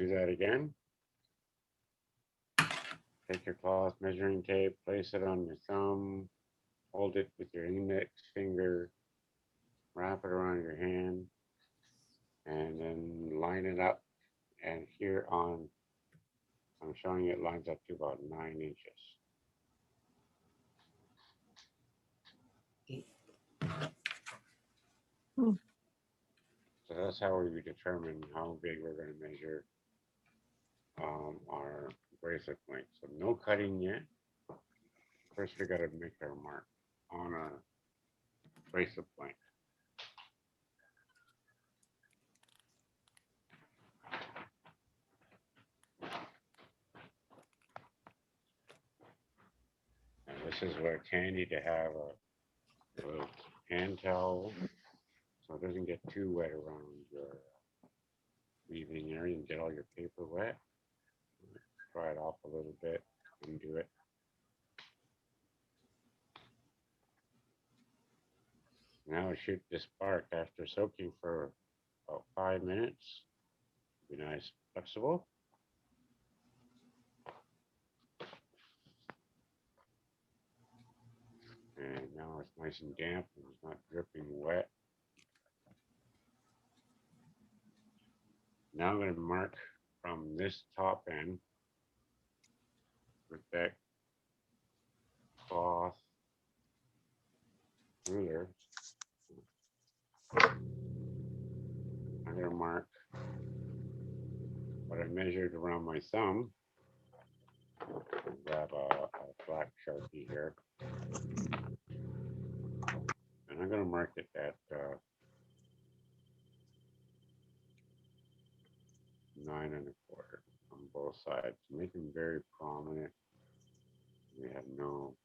do that again. Take your cloth measuring tape, place it on your thumb, hold it with your index finger, wrap it around your hand, and then line it up. And here on, I'm showing it lines up to about 9 inches. So that's how we determine how big we're going to measure our bracelet length. So no cutting yet. First, we got to make our mark on our bracelet length. And this is where it's handy to have a little hand towel so it doesn't get too wet around your weaving area and get all your paper wet. Dry it off a little bit and do it. Now shoot this bark after soaking for about 5 minutes. Be nice, flexible. And now it's nice and damp and it's not dripping wet. Now I'm going to mark from this top end with that cloth ruler. I'm going to mark what I measured around my thumb. Grab a black Sharpie here. And I'm going to mark it at 9 1/4 on both sides. Make them very prominent. We have no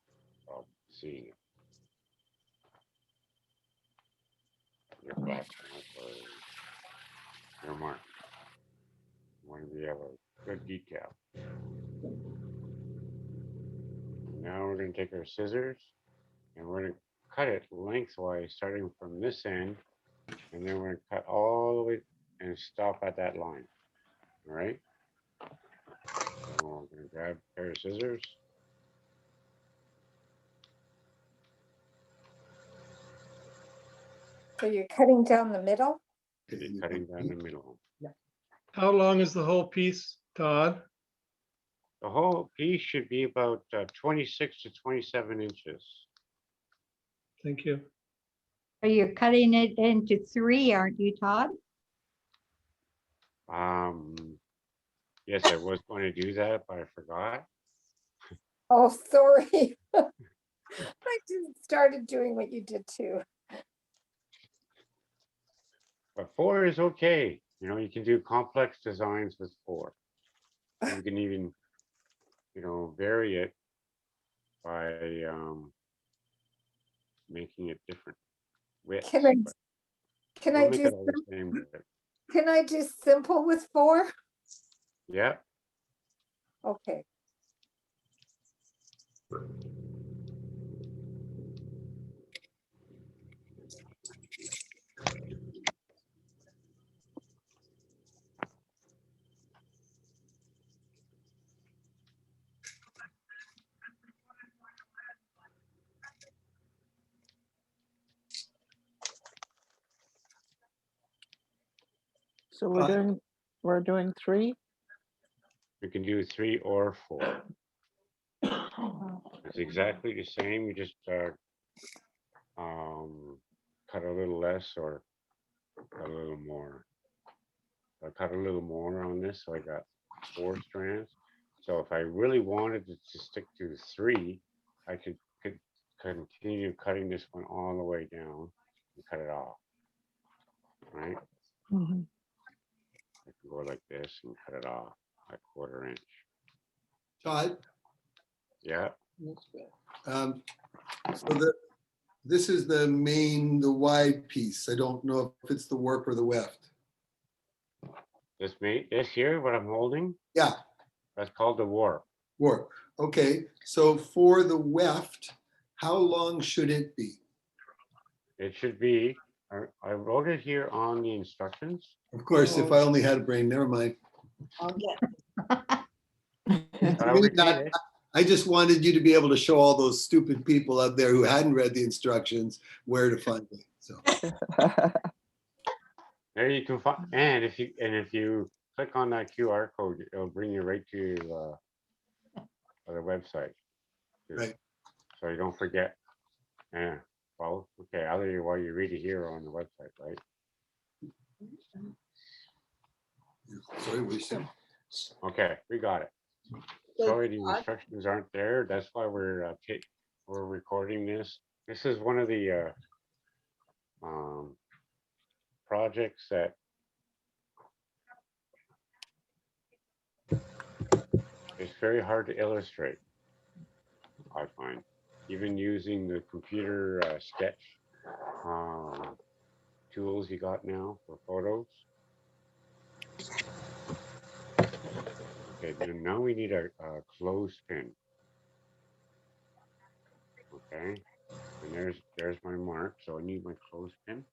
problem seeing it. Your black mark or your mark. When we have a good detail. Now we're going to take our scissors and we're going to cut it lengthwise, starting from this end, and then we're going to cut all the way and stop at that line. All right. So we're going to grab a pair of scissors. So you're cutting down the middle? Cutting down the middle. How long is the whole piece, Todd? The whole piece should be about 26 to 27 inches. Thank you. Are you cutting it into 3, aren't you, Todd? Yes, I was going to do that, but I forgot. Oh, sorry. I just started doing what you did too. But 4 is okay. You know, you can do complex designs with 4. You can even, you know, vary it by making it different widths. Can I We'll make do it all the same width. can I do simple with 4? Yeah. Okay. So we're doing 3. You can do 3 or 4. It's exactly the same. You just cut a little less or a little more. I cut a little more on this, so I got 4 strands. So if I really wanted it to stick to 3, I could continue cutting this one all the way down and cut it off. Right? Mm-hmm. I can go like this and cut it off a 1/4 inch. Todd, Yeah. so this is the wide piece. I don't know if it's the warp or the weft. This here, what I'm holding, Yeah, that's called the warp. warp. Okay, so for the weft, how long should it be? It should be, I wrote it here on the instructions. Of course, if I only had a brain, never mind. I'll get, But I'll repeat it. I just wanted you to be able to show all those stupid people out there who hadn't read the instructions where to find it. So There you can find, and if you click on that QR code, it'll bring you right to the website. too. Right. So you don't forget. Yeah. Well, okay. I'll you while you read it here on the website, right? sorry, we said. Okay, we got it. So, Sorry, the Todd? instructions aren't there. That's why we're recording this. This is one of the projects that it's very hard to illustrate, I find, even using the computer sketch tools you got now for photos. Okay, then now we need a clothespin. Okay, and there's my mark, so I need my clothespin.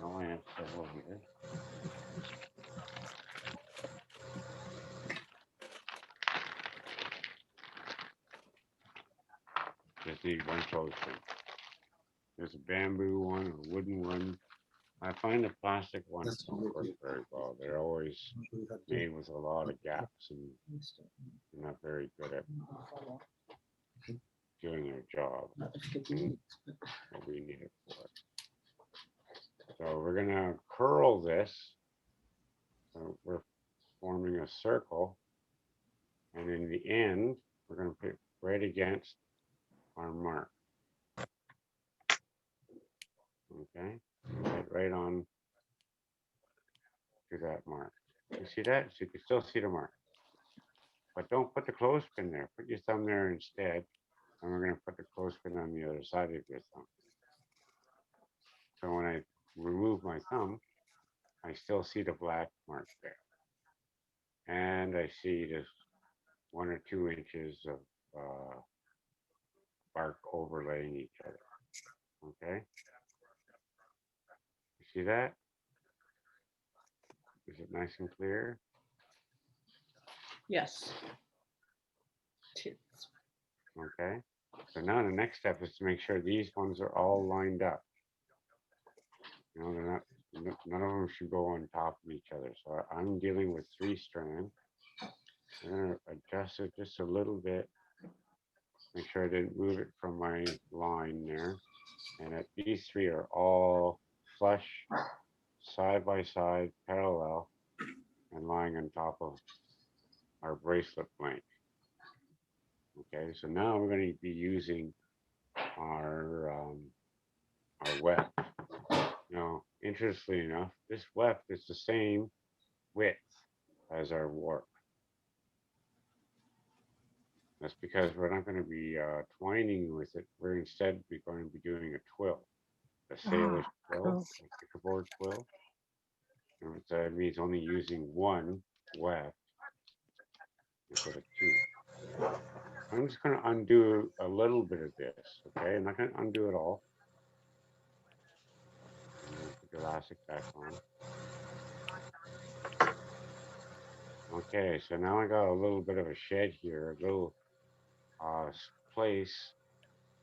Now I have several here. Just need one clothespin. There's a bamboo one, a wooden one. I find the plastic ones That's don't what work we- very well. They're always made with a lot of gaps and they're not very good at doing their job. What we need it for. So we're gonna curl this. So we're forming a circle. And in the end, we're gonna put right against our mark. Okay, get right on to that mark. You see that? So you can still see the mark. But don't put the clothespin there. Put your thumb there instead. And we're going to put the clothespin on the other side of your thumb. So when I remove my thumb, I still see the black mark there. And I see this 1 or 2 inches of bark overlaying each other. Okay. You see that? Is it nice and clear? Yes. Okay. So now the next step is to make sure these ones are all lined up. You know, they're not, none of them should go on top of each other. So I'm dealing with 3 strands. I'm gonna adjust it just a little bit. Make sure I didn't move it from my line there. And that these 3 are all flush, side by side, parallel, and lying on top of our bracelet blank. Okay, so now we're going to be using our weft. Now, interestingly enough, this weft is the same width as our warp. That's because we're not going to be twining with it. We're instead going to be doing a twill, a sailor's twill, cool. a checkerboard twill. And that means only using 1 weft instead of 2. I'm just going to undo a little bit of this, okay? I'm not going to undo it all. Put the elastic back on. Okay, so now I got a little bit of a shed here, a little place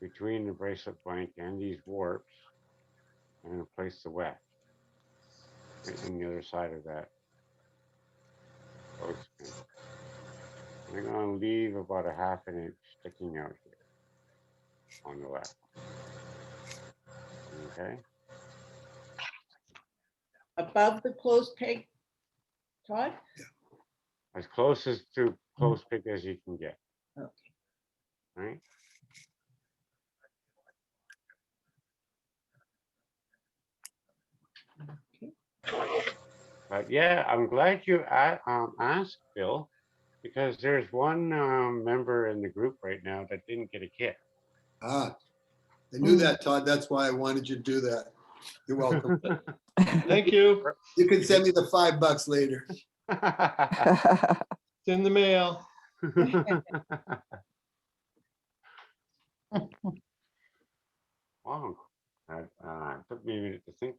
between the bracelet blank and these warps. I'm going to place the weft on the other side of that clothespin. I'm going to leave about a 1/2 inch sticking out here on the left. Okay. Above the closed peg, Todd? As close as to close pick as you can get. Okay. Right. But yeah, I'm glad you asked, Bill, because there's one member in the group right now that didn't get a kit. I knew that, Todd. That's why I wanted you to do that. You're welcome. Thank you. You can send me the $5 later. It's in the mail. Wow, that took me a minute to think.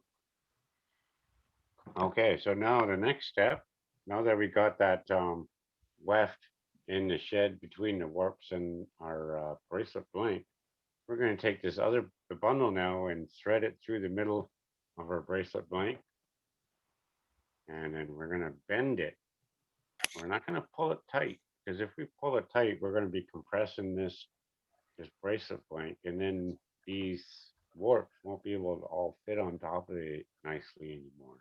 Okay, so now the next step, now that we got that weft in the shed between the warps and our bracelet blank, we're going to take this the bundle now and thread it through the middle of our bracelet blank. And then we're going to bend it. We're not going to pull it tight, because if we pull it tight, we're going to be compressing this bracelet blank, and then these warps won't be able to all fit on top of it nicely anymore.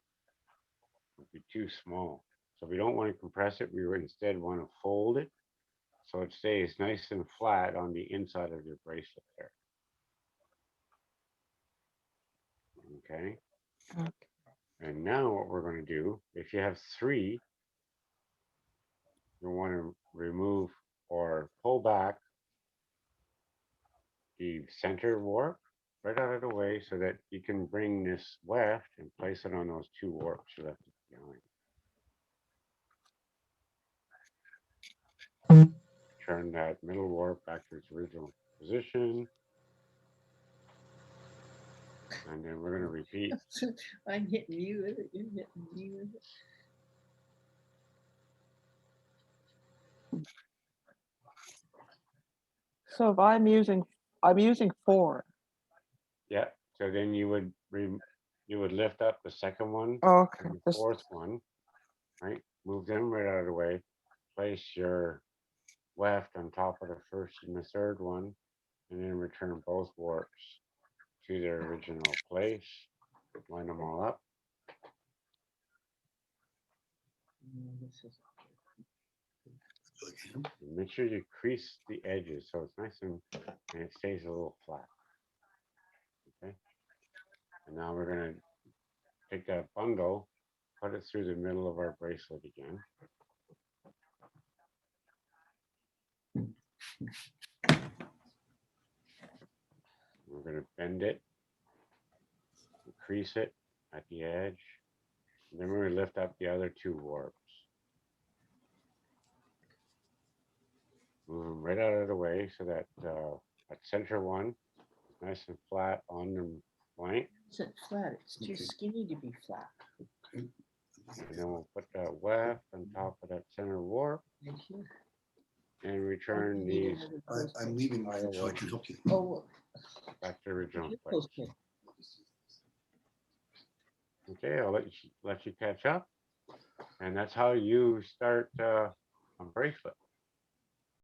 It'll be too small. So we don't want to compress it. We would instead want to fold it so it stays nice and flat on the inside of your bracelet there. Okay. Okay. And now what we're going to do, if you have 3, you'll want to remove or pull back the center warp right out of the way so that you can bring this weft and place it on those 2 warps you left behind. Turn that middle warp back to its original position. And then we're going to repeat. I'm hitting you with it, you're hitting me with it. So if I'm using 4. Yeah. So then you would lift up the second one Oh, okay. and the 4th one, right? Move them right out of the way. Place your weft on top of the 1st and the 3rd one, and then return both warps to their original place. Line them all up. No, this is- And make sure you crease the edges so it's nice and it stays a little flat. Okay. And now we're going to take that bundle, put it through the middle of our bracelet again. We're going to bend it, crease it at the edge, and then we're going to lift up the other 2 warps. Move them right out of the way so that that center one is nice and flat on the blank. It's not flat, it's too Okay. skinny to be flat. And then we'll put that weft on top of that center warp Right here. and I return need these another clothes I'm peg. leaving mine so I can help you. Oh, back to the original your place. clothes peg. Okay, I'll let you catch up. And that's how you start a bracelet.